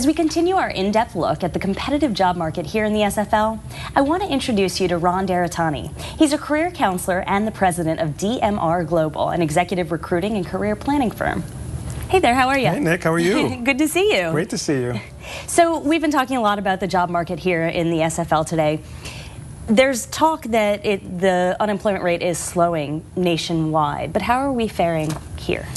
As we continue our in-depth look at the competitive job market here in the SFL, I want to introduce you to Ron Daratani. He's a career counselor and the president of DMR Global, an executive recruiting and career planning firm. Hey there, how are you? Hey Nick, how are you? Good to see you. Great to see you. So we've been talking a lot about the job market here in the SFL today. There's talk that the unemployment rate is slowing nationwide, but how are we faring here?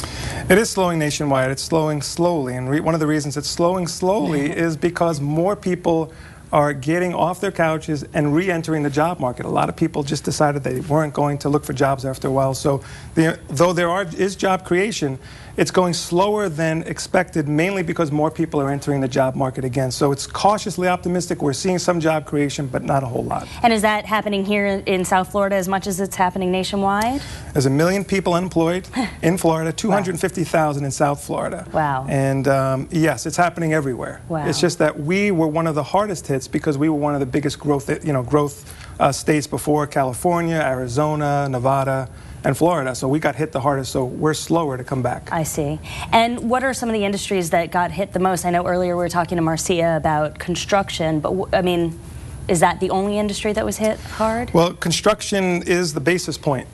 It is slowing nationwide. It's slowing slowly, and one of the reasons it's slowing slowly is because more people are getting off their couches and re-entering the job market. A lot of people just decided they weren't going to look for jobs after a while. So though there is job creation, it's going slower than expected, mainly because more people are entering the job market again. So it's cautiously optimistic. We're seeing some job creation, but not a whole lot. And is that happening here in South Florida as much as it's happening nationwide? There's 1 million people unemployed in Florida, 250,000 in South Florida. Wow. And yes, it's happening everywhere. Wow. It's just that we were one of the hardest hits because we were one of the biggest growth states before California, Arizona, Nevada, and Florida. So we got hit the hardest, so we're slower to come back. I see. And what are some of the industries that got hit the most? I know earlier we were talking to Marcia about construction, but I mean, is that the only industry that was hit hard? Well, construction is the basis point.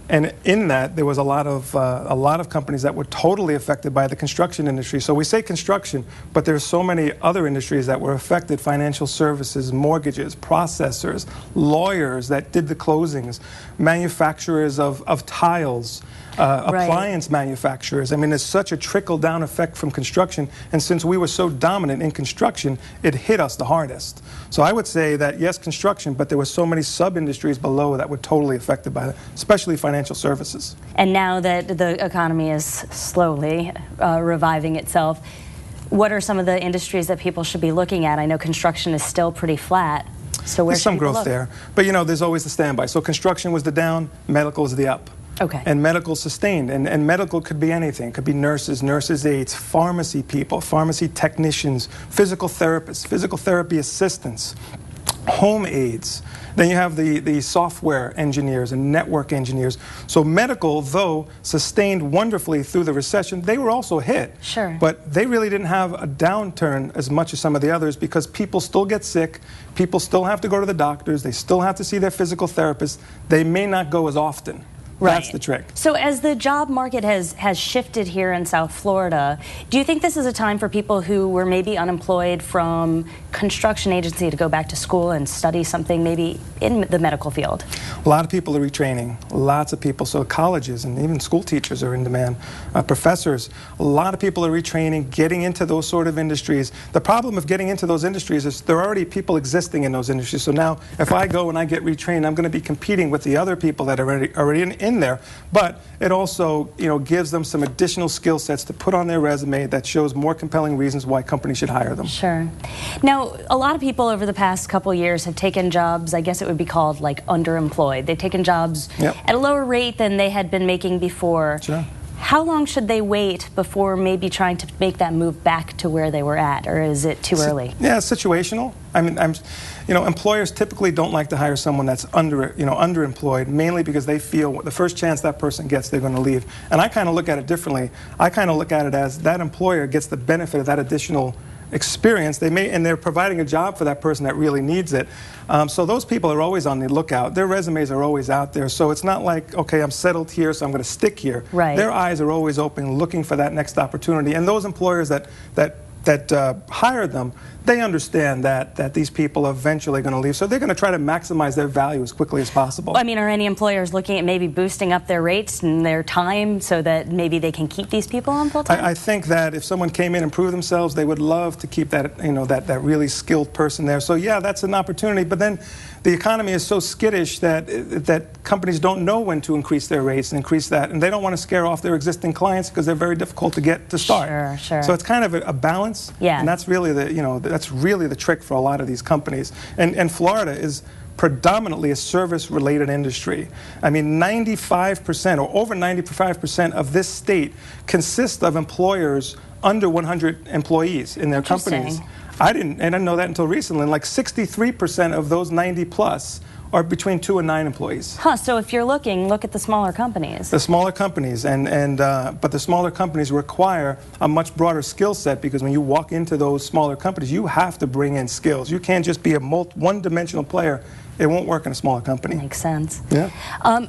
And in that, there was a lot of companies that were totally affected by the construction industry. So we say construction, but there's so many other industries that were affected: financial services, mortgages, processors, lawyers that did the closings, manufacturers of tiles, appliance manufacturers. I mean, there's such a trickle-down effect from construction, and since we were so dominant in construction, it hit us the hardest. So I would say that, yes, construction, but there were so many sub-industries below that were totally affected by it, especially financial services. And now that the economy is slowly reviving itself, what are some of the industries that people should be looking at? I know construction is still pretty flat, so where's some growth there, but you know, there's always the standby. So construction was the down, medical is the up. Okay. And medical sustained, and medical could be anything. It could be nurses, nurses' aides, pharmacy people, pharmacy technicians, physical therapists, physical therapy assistants, home aides. Then you have the software engineers and network engineers. So medical, though sustained wonderfully through the recession, they were also hit. Sure. But they really didn't have a downturn as much as some of the others because people still get sick, people still have to go to the doctors, they still have to see their physical therapists. They may not go as often. Right. That's the trick. So as the job market has shifted here in South Florida, do you think this is a time for people who were maybe unemployed from construction agency to go back to school and study something maybe in the medical field? A lot of people are retraining, lots of people. So colleges and even school teachers are in demand, professors. A lot of people are retraining, getting into those sort of industries. The problem of getting into those industries is there are already people existing in those industries. So now if I go and I get retrained, I'm going to be competing with the other people that are already in there, but it also, you know, gives them some additional skill sets to put on their resume that shows more compelling reasons why companies should hire them. Sure. Now, a lot of people over the past couple years have taken jobs, I guess it would be called like underemployed. They've taken jobs at a lower rate than they had been making before. Sure. How long should they wait before maybe trying to make that move back to where they were at, or is it too early? Yeah, it's situational. I mean, you know, employers typically don't like to hire someone that's underemployed, mainly because they feel the first chance that person gets, they're going to leave. And I kind of look at it differently. I kind of look at it as that employer gets the benefit of that additional experience. And they're providing a job for that person that really needs it. So those people are always on the lookout. Their resumes are always out there. So it's not like, okay, I'm settled here, so I'm going to stick here. Right. Their eyes are always open, looking for that next opportunity. And those employers that hire them, they understand that these people are eventually going to leave, so they're going to try to maximize their value as quickly as possible. I mean, are any employers looking at maybe boosting up their rates and their time so that maybe they can keep these people on full time? I think that if someone came in and proved themselves, they would love to keep that, you know, that really skilled person there. So yeah, that's an opportunity. But then the economy is so skittish that companies don't know when to increase their rates and increase that, and they don't want to scare off their existing clients because they're very difficult to get to start. Sure, sure. So it's kind of a balance. Yeah. And that's really that's really the trick for a lot of these companies. And Florida is predominantly a service-related industry. I mean, 95% or over 95% of this state consists of employers under 100 employees in their companies. I didn't know that until recently. And like 63% of those 90 plus are between 2 and 9 employees. Huh, so if you're looking, look at the smaller companies. The smaller companies, but the smaller companies require a much broader skill set, because when you walk into those smaller companies, you have to bring in skills. You can't just be a one-dimensional player. It won't work in a smaller company. Makes sense. Yeah.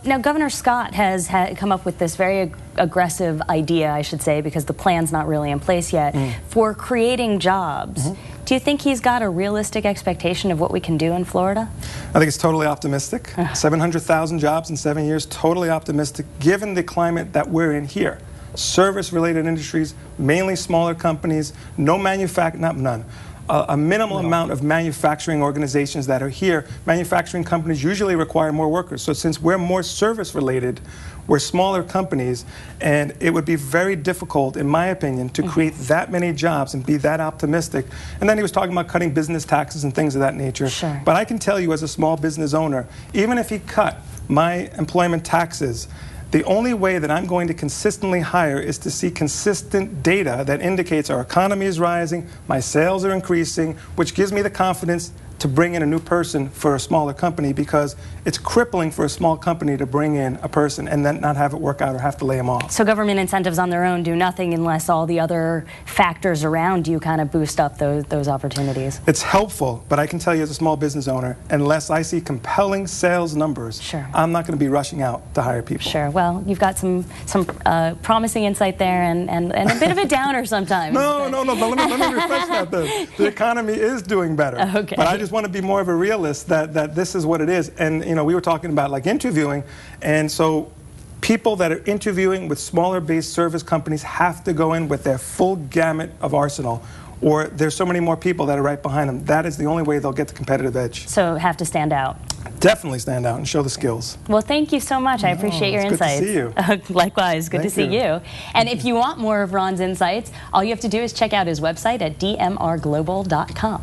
Now, Governor Scott has come up with this very aggressive idea, I should say, because the plan's not really in place yet, for creating jobs. Do you think he's got a realistic expectation of what we can do in Florida? I think it's totally optimistic. 700,000 jobs in 7 years, totally optimistic, given the climate that we're in here. Service-related industries, mainly smaller companies, no manufacturing, none. A minimal amount of manufacturing organizations that are here. Manufacturing companies usually require more workers. So since we're more service-related, we're smaller companies, and it would be very difficult, in my opinion, to create that many jobs and be that optimistic. And then he was talking about cutting business taxes and things of that nature. Sure. But I can tell you, as a small business owner, even if he cut my employment taxes, the only way that I'm going to consistently hire is to see consistent data that indicates our economy is rising, my sales are increasing, which gives me the confidence to bring in a new person for a smaller company, because it's crippling for a small company to bring in a person and then not have it work out or have to lay them off. So government incentives on their own do nothing unless all the other factors around you kind of boost up those opportunities. It's helpful, but I can tell you as a small business owner, unless I see compelling sales numbers, Sure. I'm not going to be rushing out to hire people. Sure. Well, you've got some promising insight there, and a bit of a downer sometimes. No, but let me refresh that though. The economy is doing better. Okay. But I just want to be more of a realist that this is what it is. And you know, we were talking about like interviewing, and so people that are interviewing with smaller based service companies have to go in with their full gamut of arsenal, or there's so many more people that are right behind them. That is the only way they'll get the competitive edge. So have to stand out. Definitely stand out and show the skills. Well, thank you so much. I appreciate your insights. Good to see you. Likewise, good Thank to see you. And if you want more of Ron's insights, all you have to do is check out his website at dmrglobal.com.